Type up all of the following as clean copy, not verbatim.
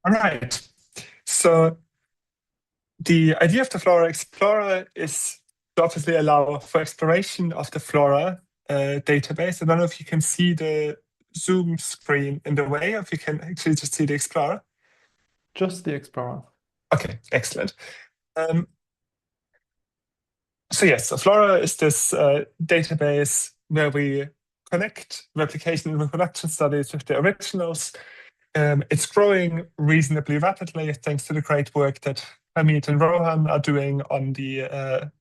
All right. So the idea of the FLoRA Explorer is to obviously allow for exploration of the FLoRA database. I don't know if you can see the Zoom screen in the way, or if you can actually just see the Explorer. Just the Explorer. Okay, excellent. So yes, so FLoRA is this database where we connect replication and reproduction studies with the originals. It's growing reasonably rapidly thanks to the great work that Hamid and Rohan are doing on the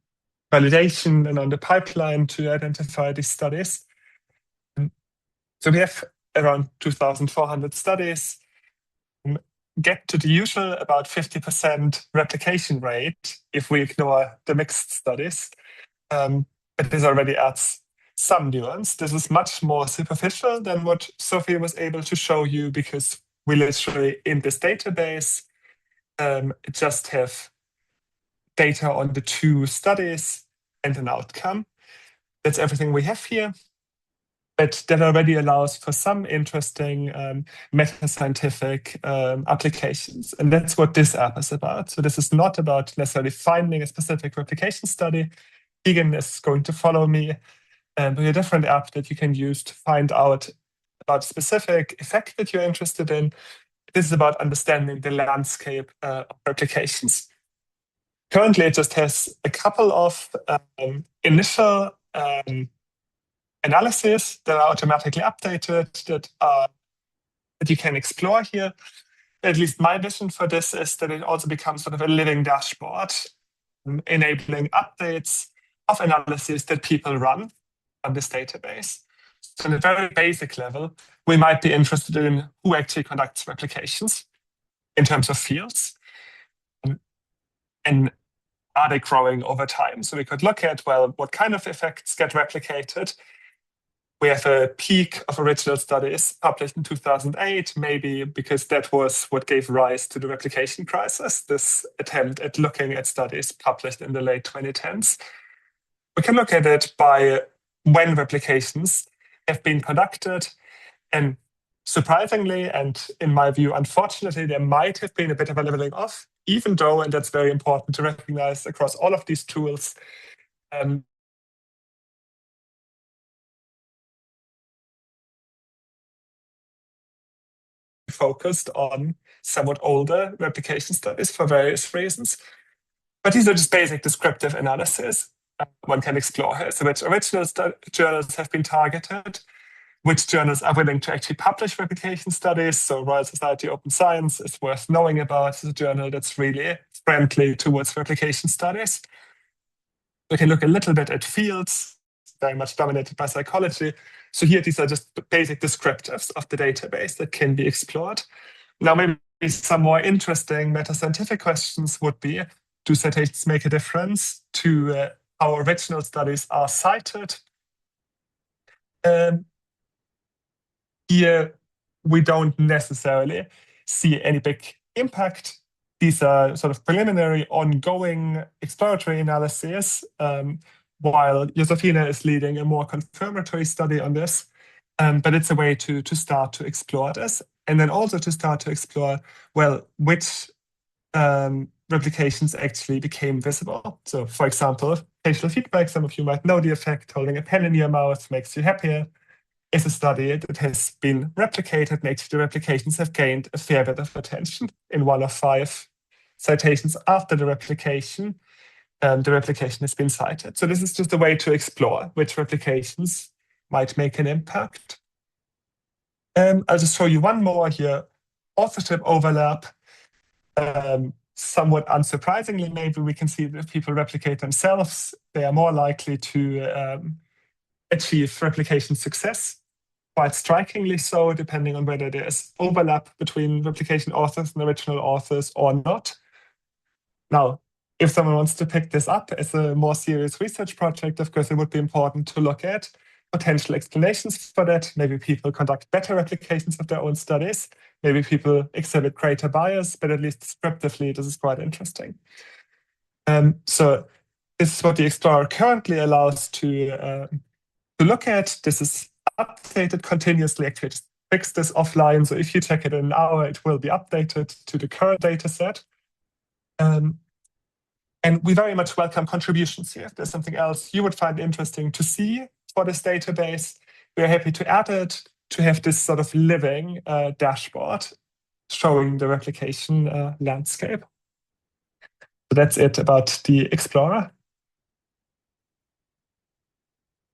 validation and on the pipeline to identify these studies. So we have around 2,400 studies, get to the usual about 50% replication rate if we ignore the mixed studies. But this already adds some nuance. This is much more superficial than what Sophie was able to show you, because we literally, in this database, just have data on the 2 studies and an outcome. That's everything we have here. But that already allows for some interesting meta-scientific applications. And that's what this app is about. So this is not about necessarily finding a specific replication study. Egan is going to follow me with a different app that you can use to find out about a specific effect that you're interested in. This is about understanding the landscape of replications. Currently, it just has a couple of initial analyses that are automatically updated that you can explore here. At least my vision for this is that it also becomes sort of a living dashboard, enabling updates of analyses that people run on this database. So on a very basic level, we might be interested in who actually conducts replications in terms of fields, and are they growing over time? So we could look at, well, what kind of effects get replicated? We have a peak of original studies published in 2008, maybe because that was what gave rise to the replication crisis, this attempt at looking at studies published in the late 2010s. We can look at it by when replications have been conducted. And surprisingly, and in my view, unfortunately, there might have been a bit of a leveling off, even though, and that's very important to recognize across all of these tools, focused on somewhat older replication studies for various reasons. But these are just basic descriptive analysis one can explore here. So which original journals have been targeted, which journals are willing to actually publish replication studies. So Royal Society Open Science is worth knowing about. It's a journal that's really friendly towards replication studies. We can look a little bit at fields, very much dominated by psychology. So here, these are just basic descriptives of the database that can be explored. Now, maybe some more interesting meta-scientific questions would be, do citations make a difference to how original studies are cited? Here, we don't necessarily see any big impact. These are sort of preliminary, ongoing exploratory analyses, while Josefina is leading a more confirmatory study on this. But it's a way to start to explore this, and then also to start to explore, well, which replications actually became visible. So, for example, facial feedback, some of you might know the effect, holding a pen in your mouth makes you happier, is a study that has been replicated, and actually the replications have gained a fair bit of attention in 1 of 5 citations after the replication. The replication has been cited. So this is just a way to explore which replications might make an impact. I'll just show you one more here. Authorship overlap. Somewhat unsurprisingly, maybe we can see that if people replicate themselves, they are more likely to achieve replication success. Quite strikingly so, depending on whether there's overlap between replication authors and original authors or not. Now, if someone wants to pick this up as a more serious research project, of course, it would be important to look at potential explanations for that. Maybe people conduct better replications of their own studies. Maybe people exhibit greater bias, but at least descriptively, this is quite interesting. So this is what the Explorer currently allows to look at. This is updated continuously, actually just fix this offline. So if you check it in an hour, it will be updated to the current data set. And we very much welcome contributions here. If there's something else you would find interesting to see for this database, we're happy to add it, to have this sort of living dashboard showing the replication landscape. So that's it about the Explorer.